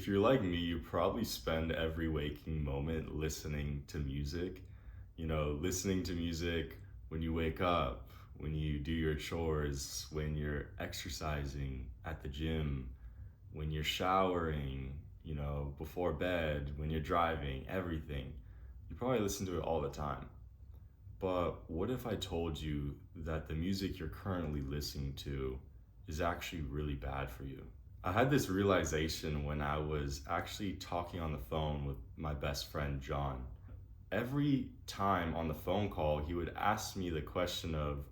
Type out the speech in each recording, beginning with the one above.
If you're like me, you probably spend every waking moment listening to music. Listening to music when you wake up, when you do your chores, when you're exercising at the gym, when you're showering, before bed, when you're driving, everything. You probably listen to it all the time. But what if I told you that the music you're currently listening to is actually really bad for you? I had this realization when I was actually talking on the phone with my best friend, John. Every time on the phone call, he would ask me the question of,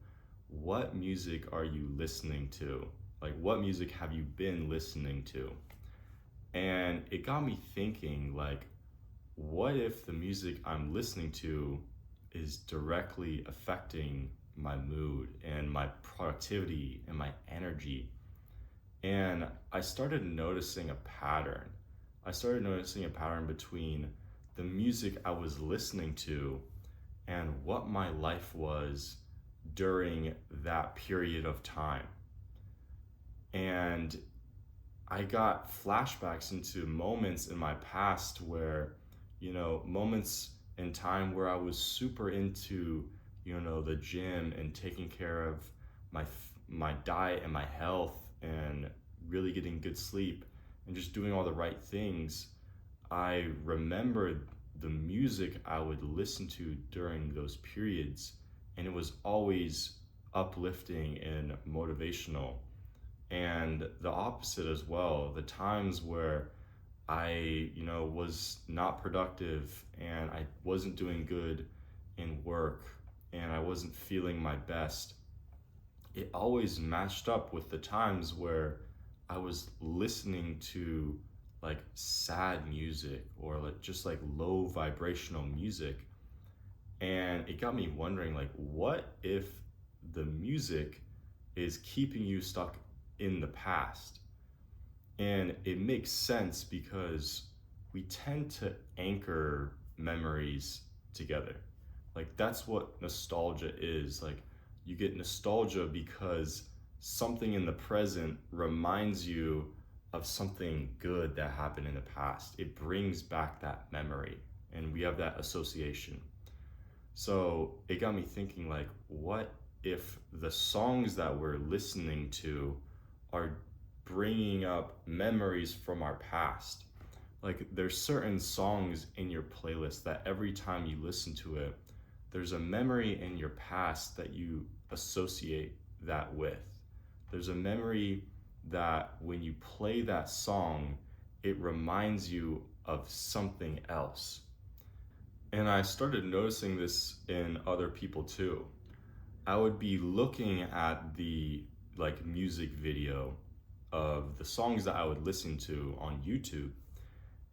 what music are you listening to? Like, what music have you been listening to? And it got me thinking, like, what if the music I'm listening to is directly affecting my mood and my productivity and my energy? And I started noticing a pattern. I started noticing a pattern between the music I was listening to and what my life was during that period of time. And I got flashbacks into moments in my past where, moments in time where I was super into, the gym and taking care of my diet and my health and really getting good sleep and just doing all the right things. I remembered the music I would listen to during those periods, and it was always uplifting and motivational. And the opposite as well, the times where I, was not productive and I wasn't doing good in work and I wasn't feeling my best, it always matched up with the times where I was listening to like sad music or like just like low vibrational music. And it got me wondering, like, what if the music is keeping you stuck in the past? And it makes sense because we tend to anchor memories together. Like, that's what nostalgia is. Like, you get nostalgia because something in the present reminds you of something good that happened in the past. It brings back that memory, and we have that association. So it got me thinking, like, what if the songs that we're listening to are bringing up memories from our past? Like, there's certain songs in your playlist that every time you listen to it, there's a memory in your past that you associate that with. There's a memory that when you play that song, it reminds you of something else. And I started noticing this in other people too. I would be looking at the like music video of the songs that I would listen to on YouTube,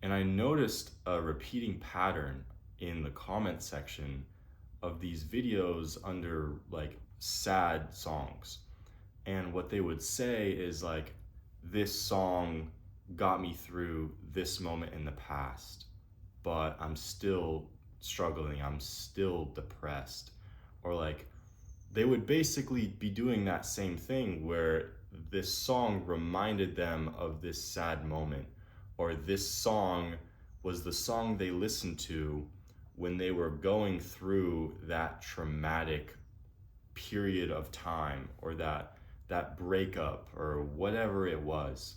and I noticed a repeating pattern in the comment section of these videos under like sad songs. And what they would say is like, this song got me through this moment in the past, but I'm still struggling, I'm still depressed. Or like, they would basically be doing that same thing where this song reminded them of this sad moment, or this song was the song they listened to when they were going through that traumatic period of time, or that breakup or whatever it was.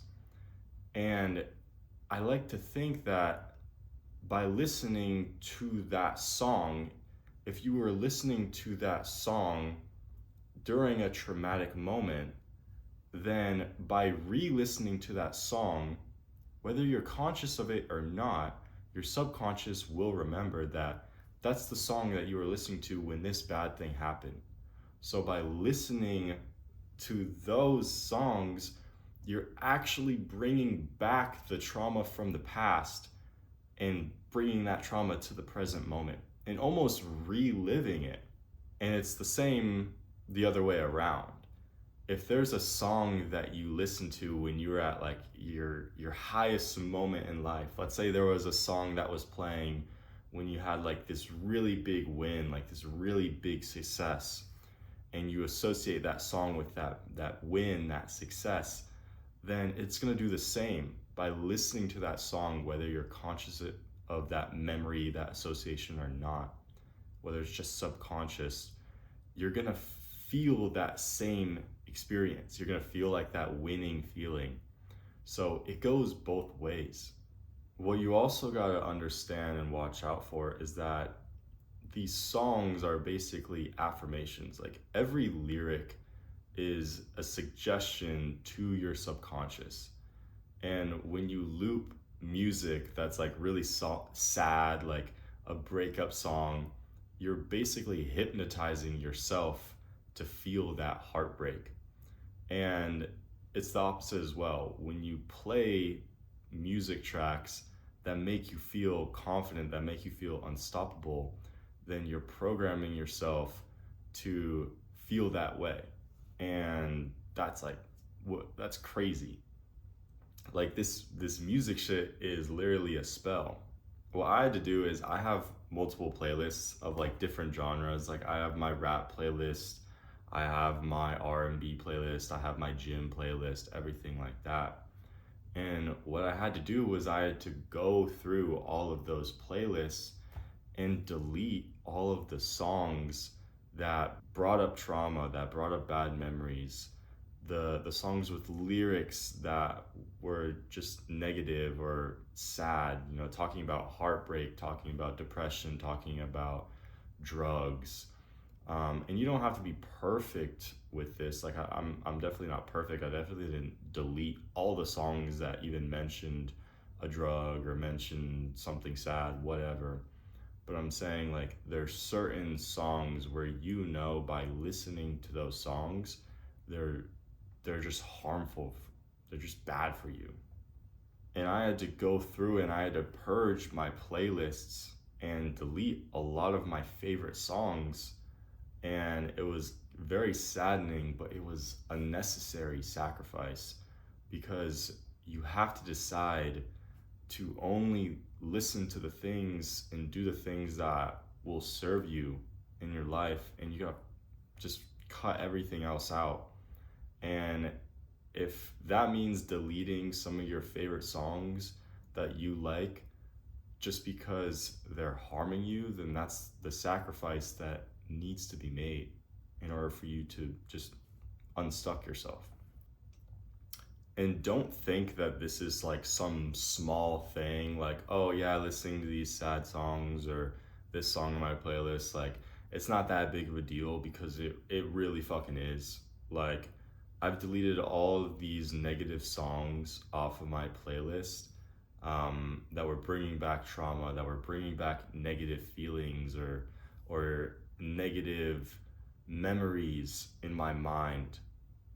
And I like to think that by listening to that song, if you were listening to that song during a traumatic moment, then by re-listening to that song, whether you're conscious of it or not, your subconscious will remember that that's the song that you were listening to when this bad thing happened. So by listening to those songs, you're actually bringing back the trauma from the past and bringing that trauma to the present moment and almost reliving it. And it's the same the other way around. If there's a song that you listen to when you were at like your highest moment in life, let's say there was a song that was playing when you had like this really big win, like this really big success, and you associate that song with that win, that success, then it's going to do the same. by listening to that song, whether you're conscious of that memory, that association or not, whether it's just subconscious, you're gonna feel that same experience. You're gonna feel like that winning feeling. So it goes both ways. What you also gotta understand and watch out for is that these songs are basically affirmations. Like every lyric is a suggestion to your subconscious. And when you loop music that's like really sad, like a breakup song, you're basically hypnotizing yourself to feel that heartbreak. And it's the opposite as well. When you play music tracks that make you feel confident, that make you feel unstoppable, then you're programming yourself to feel that way. And that's like, that's crazy. Like this music shit is literally a spell. What I had to do is I have multiple playlists of like different genres. Like I have my rap playlist, I have my R&B playlist, I have my gym playlist, everything like that. And what I had to do was I had to go through all of those playlists and delete all of the songs that brought up trauma, that brought up bad memories, the songs with lyrics that were just negative or sad, you know, talking about heartbreak, talking about depression, talking about drugs. And you don't have to be perfect with this. Like I'm definitely not perfect. I definitely didn't delete all the songs that even mentioned a drug or mentioned something sad, whatever. But I'm saying like there's certain songs where you know by listening to those songs, they're they're just harmful. They're just bad for you. And I had to go through and I had to purge my playlists and delete a lot of my favorite songs. And it was very saddening, but it was a necessary sacrifice because you have to decide to only listen to the things and do the things that will serve you in your life, and you gotta just cut everything else out. And if that means deleting some of your favorite songs that you like just because they're harming you, then that's the sacrifice that needs to be made in order for you to just unstuck yourself. And don't think that this is like some small thing, like, oh yeah, listening to these sad songs or this song in my playlist, like, it's not that big of a deal because it really fucking is. Like, I've deleted all of these negative songs off of my playlist that were bringing back trauma, that were bringing back negative feelings or negative memories in my mind.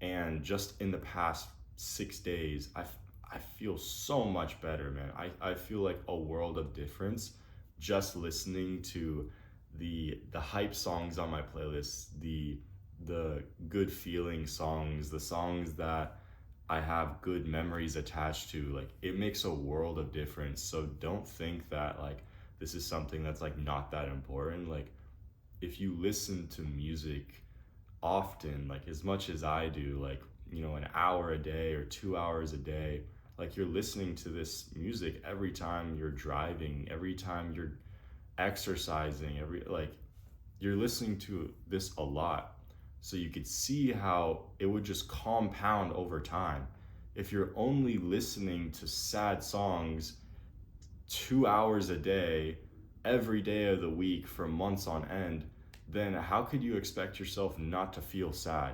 And just in the past 6 days, I feel so much better, man. I feel like a world of difference just listening to the hype songs on my playlist, the good feeling songs, the songs that I have good memories attached to. Like it makes a world of difference. So don't think that like this is something that's like not that important. Like if you listen to music often, like as much as I do, like, you know, an hour a day or 2 hours a day, like you're listening to this music every time you're driving, every time you're exercising, every like you're listening to this a lot. So you could see how it would just compound over time. If you're only listening to sad songs 2 hours a day, every day of the week for months on end, then how could you expect yourself not to feel sad?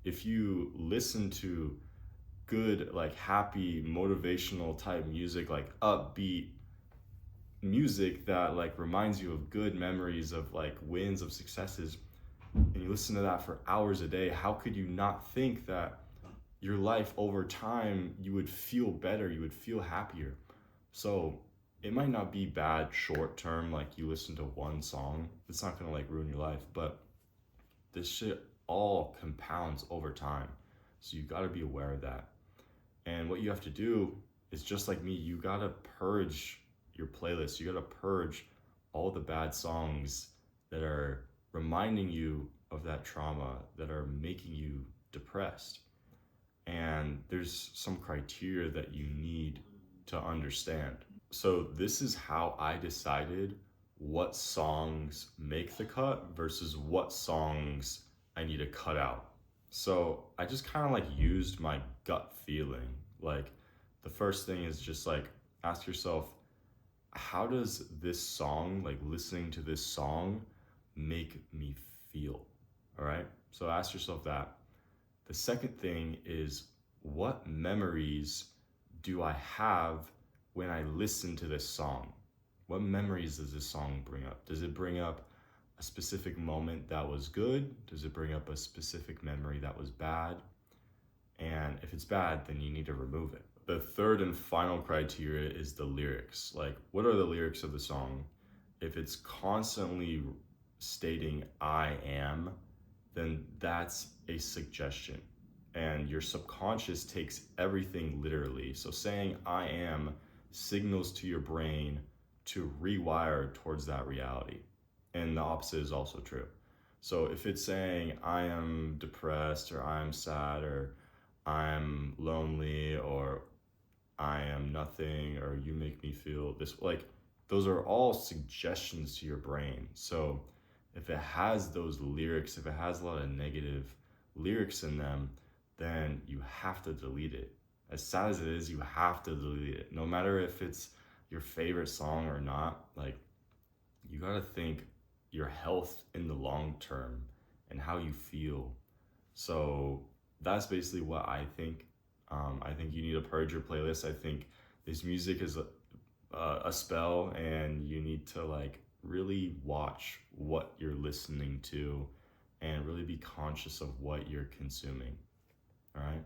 If you listen to good, like happy, motivational type music, like upbeat music that like reminds you of good memories of like wins, of successes, and you listen to that for hours a day, how could you not think that your life over time you would feel better, you would feel happier? So it might not be bad short term, like you listen to one song, it's not gonna like ruin your life, but this shit all compounds over time. So you gotta be aware of that. And what you have to do is just like me, you gotta purge your playlist. You gotta purge all the bad songs that are reminding you of that trauma, that are making you depressed. And there's some criteria that you need to understand. So this is how I decided what songs make the cut versus what songs I need to cut out. So I just kind of like used my gut feeling. Like the first thing is just like ask yourself, how does this song, like listening to this song, make me feel? All right. So ask yourself that. The second thing is, what memories do I have when I listen to this song? What memories does this song bring up? Does it bring up a specific moment that was good? Does it bring up a specific memory that was bad? And if it's bad, then you need to remove it. The third and final criteria is the lyrics. Like, what are the lyrics of the song? If it's constantly stating I am, then that's a suggestion. And your subconscious takes everything literally. So saying I am signals to your brain to rewire towards that reality. And the opposite is also true. So if it's saying I am depressed or I am sad or I'm lonely or I am nothing or you make me feel this, like those are all suggestions to your brain. So if it has those lyrics, if it has a lot of negative lyrics in them, then you have to delete it. As sad as it is, you have to delete it. No matter if it's your favorite song or not, like you gotta think your health in the long term and how you feel. So that's basically what I think. I think you need to purge your playlist. I think this music is a spell, and you need to like really watch what you're listening to and really be conscious of what you're consuming. All right.